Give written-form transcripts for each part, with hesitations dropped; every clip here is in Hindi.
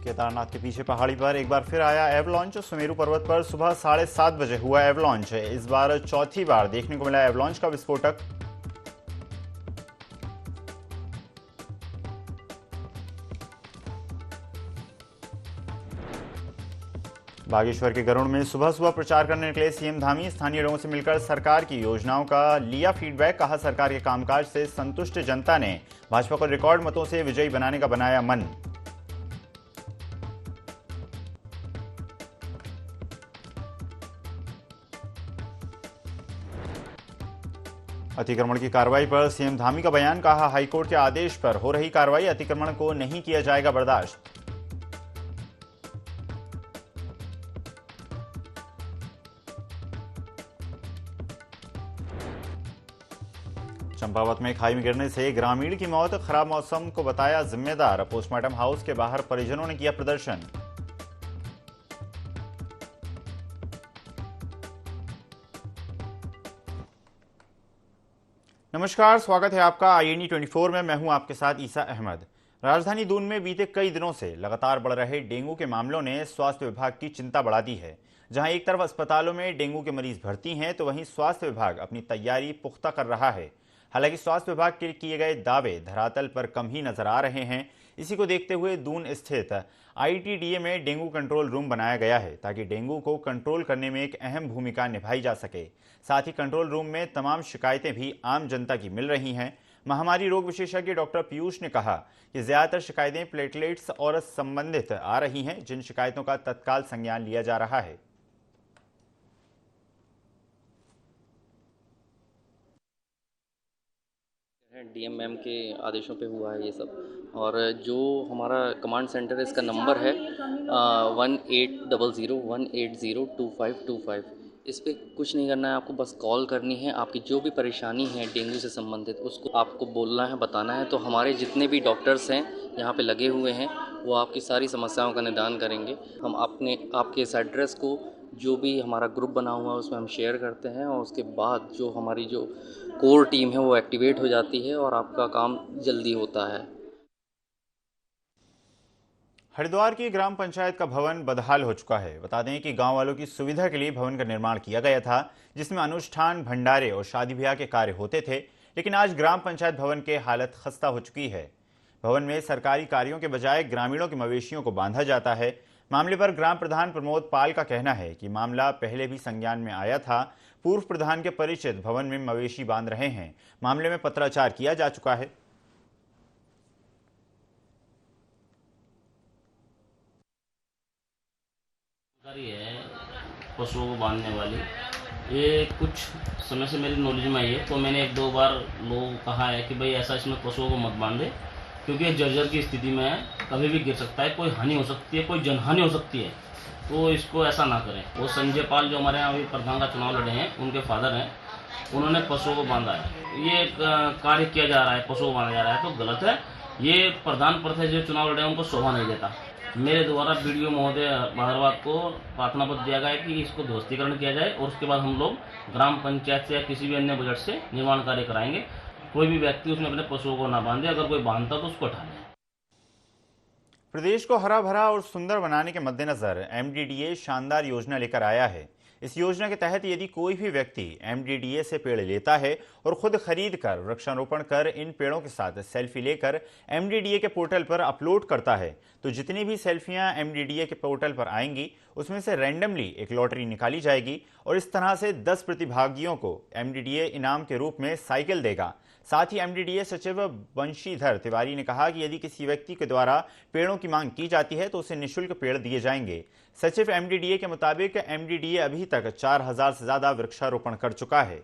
केदारनाथ के पीछे पहाड़ी पर एक बार फिर आया एवलॉन्च। सुमेरु पर्वत पर सुबह 7:30 बजे हुआ एवलॉन्च। इस बार चौथी बार देखने को मिला एवलॉन्च का विस्फोटक। बागेश्वर के गरुड़ में सुबह सुबह प्रचार करने निकले सीएम धामी। स्थानीय लोगों से मिलकर सरकार की योजनाओं का लिया फीडबैक। कहा, सरकार के कामकाज से संतुष्ट जनता ने भाजपा को रिकॉर्ड मतों से विजयी बनाने का बनाया मन। अतिक्रमण की कार्रवाई पर सीएम धामी का बयान। कहा, हाईकोर्ट के आदेश पर हो रही कार्रवाई, अतिक्रमण को नहीं किया जाएगा बर्दाश्त। चंपावत में खाई में गिरने से ग्रामीण की मौत। खराब मौसम को बताया जिम्मेदार। पोस्टमार्टम हाउस के बाहर परिजनों ने किया प्रदर्शन। नमस्कार, स्वागत है आपका INE 24 में। मैं हूं आपके साथ ईसा अहमद। राजधानी दून में बीते कई दिनों से लगातार बढ़ रहे डेंगू के मामलों ने स्वास्थ्य विभाग की चिंता बढ़ा दी है। जहां एक तरफ अस्पतालों में डेंगू के मरीज भर्ती हैं, तो वहीं स्वास्थ्य विभाग अपनी तैयारी पुख्ता कर रहा है। हालांकि स्वास्थ्य विभाग के किए गए दावे धरातल पर कम ही नजर आ रहे हैं। इसी को देखते हुए दून स्थित ITDA में डेंगू कंट्रोल रूम बनाया गया है, ताकि डेंगू को कंट्रोल करने में एक अहम भूमिका निभाई जा सके। साथ ही कंट्रोल रूम में तमाम शिकायतें भी आम जनता की मिल रही हैं। महामारी रोग विशेषज्ञ डॉक्टर पीयूष ने कहा कि ज्यादातर शिकायतें प्लेटलेट्स और संबंधित आ रही हैं, जिन शिकायतों का तत्काल संज्ञान लिया जा रहा है। DM मैम के आदेशों पे हुआ है ये सब। और जो हमारा कमांड सेंटर है, इसका नंबर है 1800-180-2525। इस पर कुछ नहीं करना है, आपको बस कॉल करनी है। आपकी जो भी परेशानी है डेंगू से संबंधित, उसको आपको बोलना है, बताना है। तो हमारे जितने भी डॉक्टर्स हैं यहाँ पे लगे हुए हैं, वो आपकी सारी समस्याओं का निदान करेंगे। हम आपके इस एड्रेस को जो भी हमारा ग्रुप बना हुआ है उसमें हम शेयर करते हैं, और उसके बाद जो हमारी जो कोर टीम है वो एक्टिवेट हो जाती है और आपका काम जल्दी होता है। हरिद्वार की ग्राम पंचायत का भवन बदहाल हो चुका है। बता दें कि गांव वालों की सुविधा के लिए भवन का निर्माण किया गया था, जिसमें अनुष्ठान, भंडारे और शादी ब्याह के कार्य होते थे। लेकिन आज ग्राम पंचायत भवन की हालत खस्ता हो चुकी है। भवन में सरकारी कार्यों के बजाय ग्रामीणों के मवेशियों को बांधा जाता है। मामले पर ग्राम प्रधान प्रमोद पाल का कहना है कि मामला पहले भी संज्ञान में आया था। पूर्व प्रधान के परिचित भवन में मवेशी बांध रहे हैं। मामले में पत्राचार किया जा चुका है। है पशुओं को बांधने वाली, ये कुछ समय से मेरी नॉलेज में आई है। तो मैंने 1-2 बार लोगों को कहा है कि भाई ऐसा इसमें पशुओं को मत बांधे, क्योंकि ये जर्जर की स्थिति में है, कभी भी गिर सकता है, कोई हानि हो सकती है, कोई जनहानि हो सकती है। तो इसको ऐसा ना करें। वो संजय पाल जो हमारे यहाँ अभी प्रधान का चुनाव लड़े हैं, उनके फादर हैं, उन्होंने पशुओं को बांधा है। ये कार्य किया जा रहा है, पशुओं को बांधा जा रहा है, तो गलत है। ये प्रधान प्रथा जो चुनाव लड़े हैं उनको शोभा नहीं देता। मेरे द्वारा BDO महोदय बहादुराबाद को प्रार्थना पत्र दिया गया है कि इसको ध्वस्तीकरण किया जाए, और उसके बाद हम लोग ग्राम पंचायत से या किसी भी अन्य बजट से निर्माण कार्य कराएंगे। कोई भी व्यक्ति उसमें अपने पशुओं को ना बांधे, अगर कोई बांधता तो उसको हटा ले। प्रदेश को हरा भरा और सुंदर बनाने के मद्देनजर MDDA शानदार योजना लेकर आया है। इस योजना के तहत यदि कोई भी व्यक्ति MDDA से पेड़ लेता है और खुद खरीद कर वृक्षारोपण कर इन पेड़ों के साथ सेल्फी लेकर MDDA के पोर्टल पर अपलोड करता है, तो जितनी भी सेल्फियां MDDA के पोर्टल पर आएंगी, उसमें से रैंडमली एक लॉटरी निकाली जाएगी, और इस तरह से 10 प्रतिभागियों को MDDA इनाम के रूप में साइकिल देगा। साथ ही MDDA सचिव बंशीधर तिवारी ने कहा कि यदि किसी व्यक्ति के द्वारा पेड़ों की मांग की जाती है तो उसे निःशुल्क पेड़ दिए जाएंगे। सचिव MDDA के मुताबिक MDDA अभी तक 4000 से ज्यादा वृक्षारोपण कर चुका है।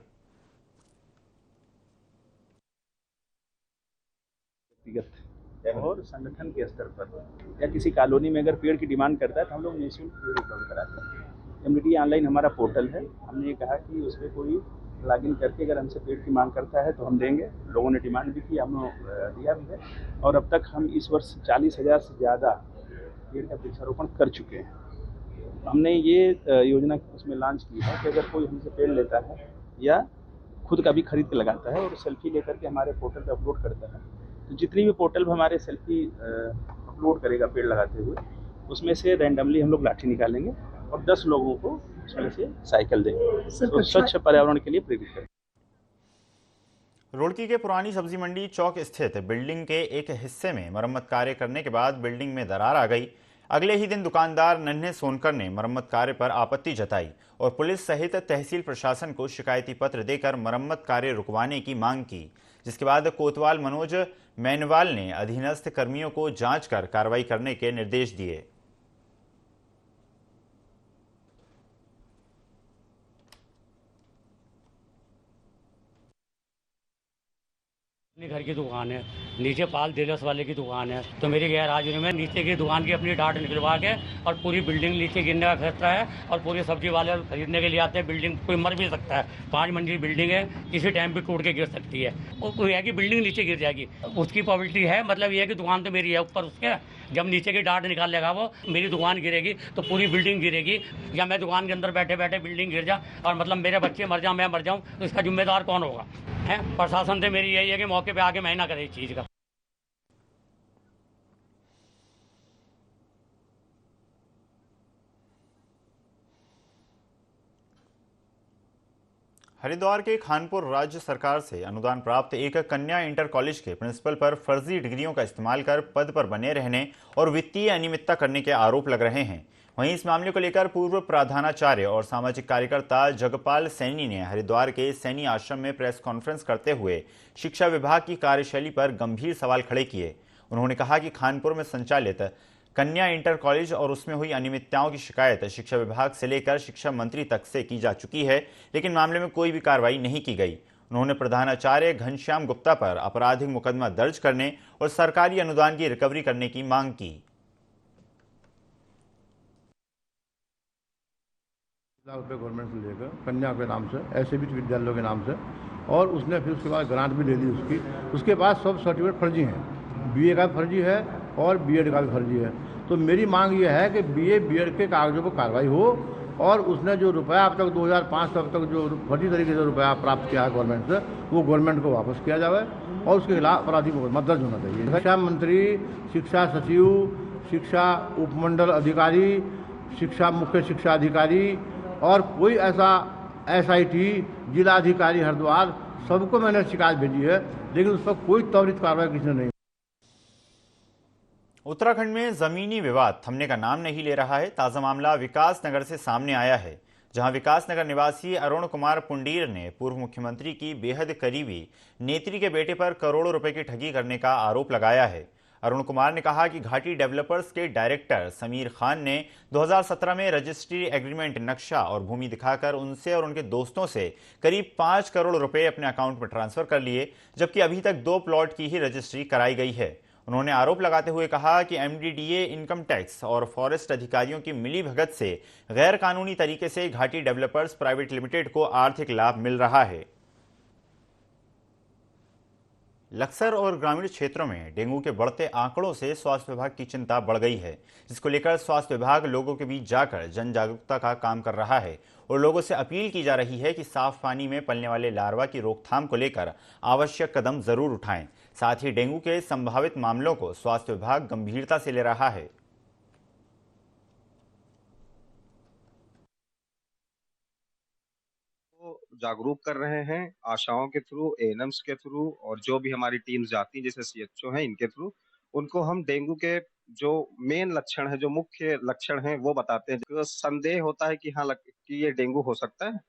और संगठन के स्तर पर या किसी कॉलोनी में अगर पेड़ की डिमांड करता है तो हम लोग निःशुल्क पेड़ उपलब्ध कराते हैं। MDDA ऑनलाइन हमारा पोर्टल है। हमने ये कहा कि उस पर कोई लॉगिन करके अगर हमसे पेड़ की मांग करता है तो हम देंगे। लोगों ने डिमांड भी की, हमने दिया भी है, और अब तक हम इस वर्ष 40,000 से ज़्यादा पेड़ का वृक्षारोपण कर चुके हैं। हमने ये योजना उसमें लॉन्च की है कि अगर कोई हमसे पेड़ लेता है या खुद का भी खरीद के लगाता है और सेल्फी लेकर के हमारे पोर्टल पर अपलोड करता है, तो जितनी भी पोर्टल पर हमारे सेल्फी अपलोड करेगा पेड़ लगाते हुए, उसमें से रैंडमली हम लोग लाठी निकालेंगे और 10 लोगों को उसमें से साइकिल देंगे, तो स्वच्छ पर्यावरण के लिए प्रेरित करेंगे। रुड़की के पुरानी सब्जी मंडी चौक स्थित बिल्डिंग के एक हिस्से में मरम्मत कार्य करने के बाद बिल्डिंग में दरार आ गई। अगले ही दिन दुकानदार नन्हे सोनकर ने मरम्मत कार्य पर आपत्ति जताई और पुलिस सहित तहसील प्रशासन को शिकायती पत्र देकर मरम्मत कार्य रुकवाने की मांग की, जिसके बाद कोतवाल मनोज मैनवाल ने अधीनस्थ कर्मियों को जांच कर कार्रवाई करने के निर्देश दिए। अपने घर की दुकान है, नीचे पाल डीलर्स वाले की दुकान है, तो मेरी गैर हाजिरी में नीचे की दुकान की अपनी डाट निकलवा के और पूरी बिल्डिंग नीचे गिरने का खतरा है और पूरी सब्जी वाले खरीदने के लिए आते हैं। बिल्डिंग कोई मर भी सकता है, 5 मंजिल बिल्डिंग है, किसी टाइम भी टूट के गिर सकती है और कोई है कि बिल्डिंग नीचे गिर जाएगी, उसकी प्रॉबिलिटी है। मतलब ये है कि दुकान तो मेरी है ऊपर, उसके जब नीचे की डाट निकाल लेगा वो मेरी दुकान गिरेगी तो पूरी बिल्डिंग गिरेगी, या मैं दुकान के अंदर बैठे बैठे बिल्डिंग गिर जा और मतलब मेरे बच्चे मर जाऊँ, मैं मर जाऊँ, तो इसका जिम्मेदार कौन होगा? है प्रशासन से मेरी यही है कि मौके पे आके मैं ना करे इस चीज़ का। हरिद्वार के खानपुर राज्य सरकार से अनुदान प्राप्त एक कन्या इंटर कॉलेज के प्रिंसिपल पर फर्जी डिग्रियों का इस्तेमाल कर पद पर बने रहने और वित्तीय अनियमितता करने के आरोप लग रहे हैं। वहीं इस मामले को लेकर पूर्व प्रधानाचार्य और सामाजिक कार्यकर्ता जगपाल सैनी ने हरिद्वार के सैनी आश्रम में प्रेस कॉन्फ्रेंस करते हुए शिक्षा विभाग की कार्यशैली पर गंभीर सवाल खड़े किए। उन्होंने कहा कि खानपुर में संचालित कन्या इंटर कॉलेज और उसमें हुई अनियमितताओं की शिकायत शिक्षा विभाग से लेकर शिक्षा मंत्री तक से की जा चुकी है, लेकिन मामले में कोई भी कार्रवाई नहीं की गई। उन्होंने प्रधानाचार्य घनश्याम गुप्ता पर आपराधिक मुकदमा दर्ज करने और सरकारी अनुदान की रिकवरी करने की मांग की। लाख रुपये गवर्नमेंट से लेकर कन्या के नाम से, ऐसे भी विद्यालयों के नाम से, और उसने फिर उसके बाद ग्रांट भी ले ली उसकी। उसके बाद सब सर्टिफिकेट फर्जी हैं, बीए का भी फर्जी है और बीएड का भी फर्जी है। तो मेरी मांग ये है कि बीए बीएड के कागजों पर कार्रवाई हो और उसने जो रुपया अब तक 2005 तक जो फर्जी तरीके से रुपया प्राप्त किया है गवर्नमेंट से, वो गवर्नमेंट को वापस किया जाए और उसके खिलाफ आपराधिक मुकदमा दर्ज होना चाहिए। शिक्षा मंत्री, शिक्षा सचिव, शिक्षा उपमंडल अधिकारी, शिक्षा मुख्य शिक्षा अधिकारी और कोई ऐसा एसआईटी जिला अधिकारी हरिद्वार, सबको मैंने शिकायत भेजी है, लेकिन उस पर कोई त्वरित कार्रवाई किसी ने नहीं। उत्तराखंड में जमीनी विवाद थमने का नाम नहीं ले रहा है। ताजा मामला विकास नगर से सामने आया है, जहां विकास नगर निवासी अरुण कुमार पुंडीर ने पूर्व मुख्यमंत्री की बेहद करीबी नेत्री के बेटे पर करोड़ों रुपए की ठगी करने का आरोप लगाया है। अरुण कुमार ने कहा कि घाटी डेवलपर्स के डायरेक्टर समीर खान ने 2017 में रजिस्ट्री एग्रीमेंट नक्शा और भूमि दिखाकर उनसे और उनके दोस्तों से करीब 5 करोड़ रुपए अपने अकाउंट में ट्रांसफर कर लिए, जबकि अभी तक 2 प्लॉट की ही रजिस्ट्री कराई गई है। उन्होंने आरोप लगाते हुए कहा कि एमडीडीए, इनकम टैक्स और फॉरेस्ट अधिकारियों की मिलीभगत से गैर कानूनी तरीके से घाटी डेवलपर्स प्राइवेट लिमिटेड को आर्थिक लाभ मिल रहा है। लक्सर और ग्रामीण क्षेत्रों में डेंगू के बढ़ते आंकड़ों से स्वास्थ्य विभाग की चिंता बढ़ गई है, जिसको लेकर स्वास्थ्य विभाग लोगों के बीच जाकर जन जागरूकता का काम कर रहा है और लोगों से अपील की जा रही है कि साफ पानी में पलने वाले लार्वा की रोकथाम को लेकर आवश्यक कदम जरूर उठाएं। साथ ही डेंगू के संभावित मामलों को स्वास्थ्य विभाग गंभीरता से ले रहा है। जागरूक कर रहे हैं आशाओं के थ्रू, एएनएम्स के थ्रू, और जो भी हमारी टीम्स जाती हैं जैसे सीएचओ हैं, इनके थ्रू उनको हम डेंगू के जो मेन लक्षण है, जो मुख्य लक्षण हैं, वो बताते हैं। तो संदेह होता है कि हाँ कि ये डेंगू हो सकता है,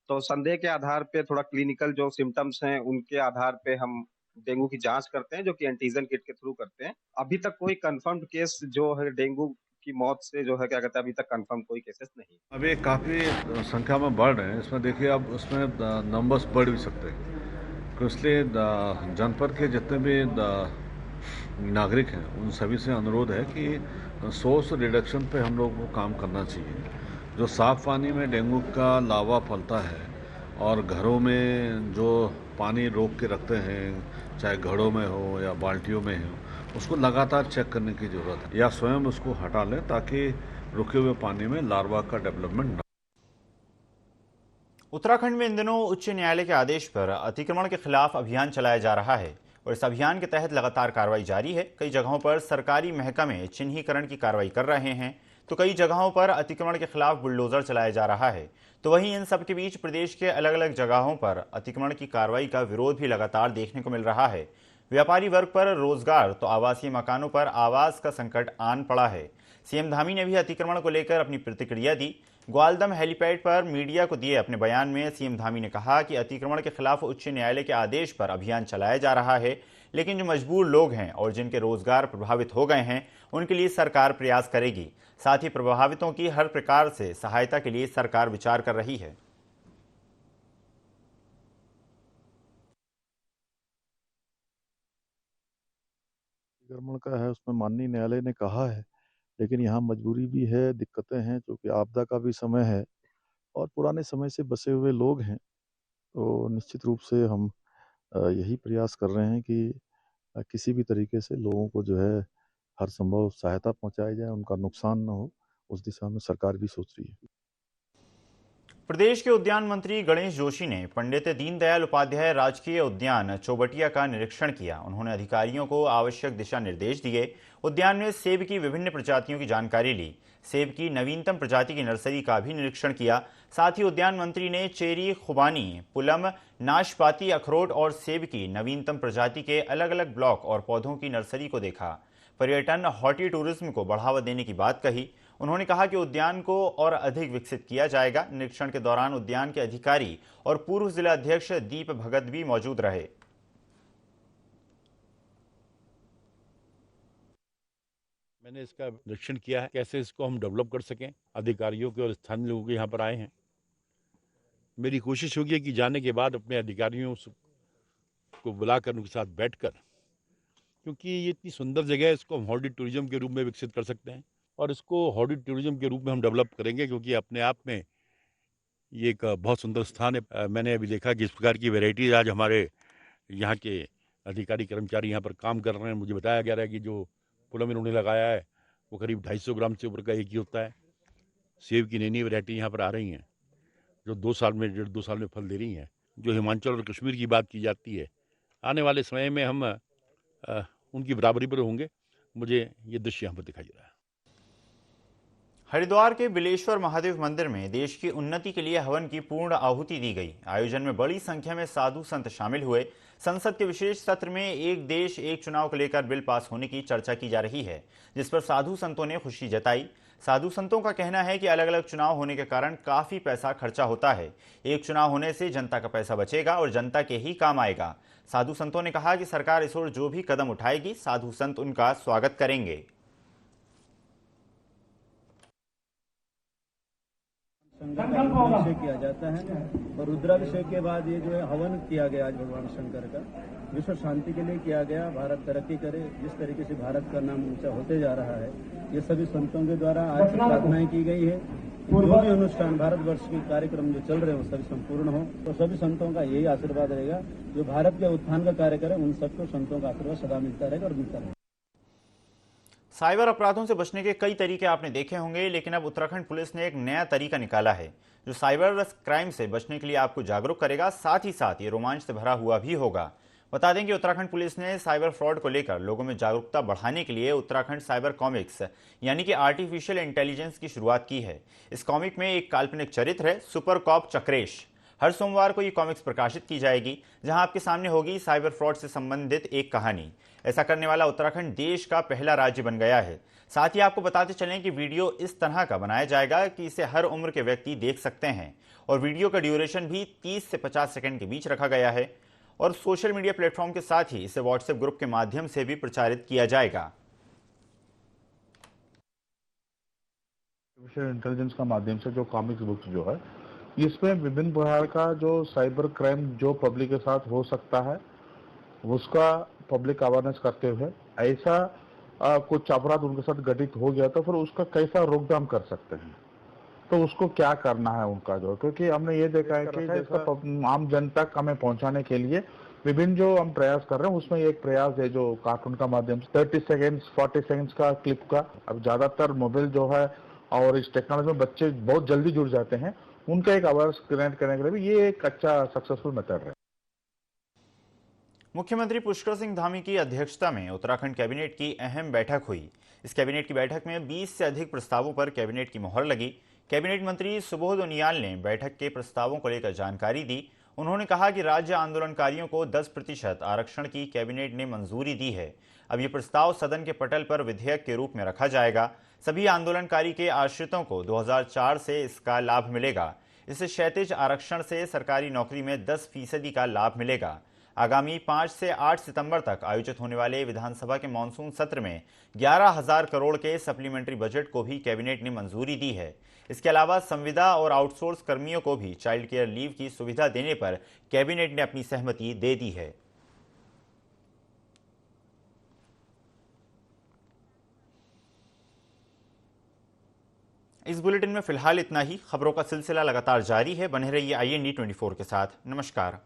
तो संदेह के आधार पे थोड़ा क्लिनिकल जो सिम्टम्स हैं उनके आधार पे हम डेंगू की जांच करते हैं, जो कि एंटीजन किट के थ्रू करते हैं। अभी तक कोई कंफर्म्ड केस जो है डेंगू की मौत से जो है क्या कहते हैं, अभी तक कंफर्म कोई केसेस नहीं। अभी काफ़ी संख्या में बढ़ रहे हैं। इसमें देखिए अब उसमें नंबर्स बढ़ भी सकते हैं, तो इसलिए जनपद के जितने भी नागरिक हैं उन सभी से अनुरोध है कि सोर्स रिडक्शन पे हम लोग को काम करना चाहिए। जो साफ पानी में डेंगू का लावा फैलता है और घरों में जो पानी रोक के रखते हैं, चाहे घड़ों में हो या बाल्टियों में हो, उसको लगातार चेक करने की जरूरत है, या स्वयं उसको हटा लें ताकि रुके हुए पानी में लार्वा का डेवलपमेंट न। उत्तराखंड में इन दिनों उच्च न्यायालय के आदेश पर अतिक्रमण के खिलाफ अभियान चलाया जा रहा है। और इस अभियान के तहत लगातार कार्रवाई जारी है। कई जगहों पर सरकारी महकमे चिन्हीकरण की कार्रवाई कर रहे हैं, तो कई जगहों पर अतिक्रमण के खिलाफ बुलडोजर चलाया जा रहा है। तो वहीं इन सब के बीच प्रदेश के अलग अलग जगहों पर अतिक्रमण की कार्रवाई का विरोध भी लगातार देखने को मिल रहा है। व्यापारी वर्ग पर रोजगार तो आवासीय मकानों पर आवास का संकट आन पड़ा है। सीएम धामी ने भी अतिक्रमण को लेकर अपनी प्रतिक्रिया दी। ग्वालदम हेलीपैड पर मीडिया को दिए अपने बयान में सीएम धामी ने कहा कि अतिक्रमण के खिलाफ उच्च न्यायालय के आदेश पर अभियान चलाया जा रहा है, लेकिन जो मजबूर लोग हैं और जिनके रोजगार प्रभावित हो गए हैं उनके लिए सरकार प्रयास करेगी। साथ ही प्रभावितों की हर प्रकार से सहायता के लिए सरकार विचार कर रही है। अतिक्रमण का है उसमें माननीय न्यायालय ने कहा है, लेकिन यहाँ मजबूरी भी है, दिक्कतें हैं, क्योंकि आपदा का भी समय है और पुराने समय से बसे हुए लोग हैं। तो निश्चित रूप से हम यही प्रयास कर रहे हैं कि किसी भी तरीके से लोगों को जो है हर संभव सहायता पहुंचाई जाए, उनका नुकसान न हो, उस दिशा में सरकार भी सोच रही है। प्रदेश के उद्यान मंत्री गणेश जोशी ने पंडित दीनदयाल उपाध्याय राजकीय उद्यान चौबटिया का निरीक्षण किया। उन्होंने अधिकारियों को आवश्यक दिशा निर्देश दिए। उद्यान में सेब की विभिन्न प्रजातियों की जानकारी ली। सेब की नवीनतम प्रजाति की नर्सरी का भी निरीक्षण किया। साथ ही उद्यान मंत्री ने चेरी, खुबानी, पुलम, नाशपाती, अखरोट और सेब की नवीनतम प्रजाति के अलग अलग ब्लॉक और पौधों की नर्सरी को देखा। पर्यटन, हॉर्टी टूरिज्म को बढ़ावा देने की बात कही। उन्होंने कहा कि उद्यान को और अधिक विकसित किया जाएगा। निरीक्षण के दौरान उद्यान के अधिकारी और पूर्व जिला अध्यक्ष दीप भगत भी मौजूद रहे। मैंने इसका निरीक्षण किया है, कैसे इसको हम डेवलप कर सकें। अधिकारियों के और स्थानीय लोगों के यहाँ पर आए हैं। मेरी कोशिश होगी कि जाने के बाद अपने अधिकारियों को बुलाकर उनके साथ बैठकर, क्योंकि ये इतनी सुंदर जगह है, इसको हम हॉर्टी टूरिज्म के रूप में विकसित कर सकते हैं और इसको हॉर्टी टूरिज्म के रूप में हम डेवलप करेंगे, क्योंकि अपने आप में ये एक बहुत सुंदर स्थान है। मैंने अभी देखा कि इस प्रकार की वैरायटीज आज हमारे यहाँ के अधिकारी कर्मचारी यहाँ पर काम कर रहे हैं। मुझे बताया गया है कि जो पुलम इन्होंने लगाया है वो करीब 250 ग्राम से ऊपर का एक ही होता है। सेब की नई नई वैरायटी यहाँ पर आ रही हैं जो 2 साल में, 1.5-2 साल में फल दे रही हैं। जो हिमाचल और कश्मीर की बात की जाती है, आने वाले समय में हम उनकी बराबरी पर होंगे। मुझे ये दृश्य यहाँ पर दिखाई दे रहा है। हरिद्वार के बिलेश्वर महादेव मंदिर में देश की उन्नति के लिए हवन की पूर्ण आहुति दी गई। आयोजन में बड़ी संख्या में साधु संत शामिल हुए। संसद के विशेष सत्र में एक देश एक चुनाव को लेकर बिल पास होने की चर्चा की जा रही है, जिस पर साधु संतों ने खुशी जताई। साधु संतों का कहना है कि अलग अलग चुनाव होने के कारण काफी पैसा खर्चा होता है। एक चुनाव होने से जनता का पैसा बचेगा और जनता के ही काम आएगा। साधु संतों ने कहा कि सरकार इस ओर जो भी कदम उठाएगी, साधु संत उनका स्वागत करेंगे। अभिषेक किया जाता है और रुद्राभिषेक के बाद ये जो है हवन किया गया आज भगवान शंकर का, विश्व शांति के लिए किया गया। भारत तरक्की करे, जिस तरीके से भारत का नाम ऊंचा होते जा रहा है, ये सभी संतों के द्वारा आज प्रार्थनाएं की गई है। जो भी अनुष्ठान भारतवर्ष के कार्यक्रम जो चल रहे हैं वो सभी संपूर्ण हो, तो सभी संतों का यही आशीर्वाद रहेगा। जो भारत के उत्थान का कार्य करे उन सबको संतों का आशीर्वाद सदा मिलता रहेगा और मिलता रहेगा। साइबर अपराधों से बचने के कई तरीके आपने देखे होंगे, लेकिन अब उत्तराखंड पुलिस ने एक नया तरीका निकाला है जो साइबर क्राइम से बचने के लिए आपको जागरूक करेगा। साथ ही साथ ये रोमांच से भरा हुआ भी होगा। बता दें कि उत्तराखंड पुलिस ने साइबर फ्रॉड को लेकर लोगों में जागरूकता बढ़ाने के लिए उत्तराखंड साइबर कॉमिक्स यानी कि आर्टिफिशियल इंटेलिजेंस की शुरुआत की है। इस कॉमिक में एक काल्पनिक चरित्र है, सुपर कॉप चक्रेश। हर सोमवार को ये कॉमिक्स प्रकाशित की जाएगी, जहां आपके सामने होगी साइबर फ्रॉड से संबंधित एक कहानी। ऐसा करने वाला उत्तराखंड देश का पहला राज्य बन गया है। साथ ही आपको बताते चलें कि वीडियो इस तरह का बनाया जाएगा कि इसे हर उम्र के व्यक्ति देख सकते हैं और वीडियो का ड्यूरेशन भी 30 से 50 सेकंड के बीच रखा गया है और सोशल मीडिया प्लेटफॉर्म के साथ ही इसे व्हाट्सएप ग्रुप के माध्यम से भी प्रचारित किया जाएगा। आर्टिफिशियल इंटेलिजेंस का माध्यम से जो कॉमिक्स बुक्स जो है, इसमें विभिन्न प्रकार का जो साइबर क्राइम जो पब्लिक के साथ हो सकता है उसका पब्लिक अवेयरनेस करते हुए, ऐसा कुछ अपराध उनके साथ घटित हो गया तो फिर उसका कैसा रोकथाम कर सकते हैं, तो उसको क्या करना है उनका जो, क्योंकि हमने ये देखा है कि जैसा आम जनता तक हमें पहुंचाने के लिए विभिन्न जो हम प्रयास कर रहे हैं, उसमें एक प्रयास है जो कार्टून का माध्यम से 30 सेकेंड्स 40 सेकेंड्स का क्लिप का। अब ज्यादातर मोबाइल जो है और इस टेक्नोलॉजी में बच्चे बहुत जल्दी जुड़ जाते हैं, उनका एक अवेयरनेस क्रिएट करने के लिए भी ये एक अच्छा सक्सेसफुल मेथड है। मुख्यमंत्री पुष्कर सिंह धामी की अध्यक्षता में उत्तराखंड कैबिनेट की अहम बैठक हुई। इस कैबिनेट की बैठक में 20 से अधिक प्रस्तावों पर कैबिनेट की मोहर लगी। कैबिनेट मंत्री सुबोध उनियाल ने बैठक के प्रस्तावों को लेकर जानकारी दी। उन्होंने कहा कि राज्य आंदोलनकारियों को 10% आरक्षण की कैबिनेट ने मंजूरी दी है। अब ये प्रस्ताव सदन के पटल पर विधेयक के रूप में रखा जाएगा। सभी आंदोलनकारी के आश्रितों को 2004 से इसका लाभ मिलेगा। इससे क्षैतिज आरक्षण से सरकारी नौकरी में 10% का लाभ मिलेगा। आगामी 5 से 8 सितंबर तक आयोजित होने वाले विधानसभा के मानसून सत्र में 11,000 करोड़ के सप्लीमेंट्री बजट को भी कैबिनेट ने मंजूरी दी है। इसके अलावा संविदा और आउटसोर्स कर्मियों को भी चाइल्ड केयर लीव की सुविधा देने पर कैबिनेट ने अपनी सहमति दे दी है। इस बुलेटिन में फिलहाल इतना ही। खबरों का सिलसिला लगातार जारी है। बने रहिए IND 24 के साथ। नमस्कार।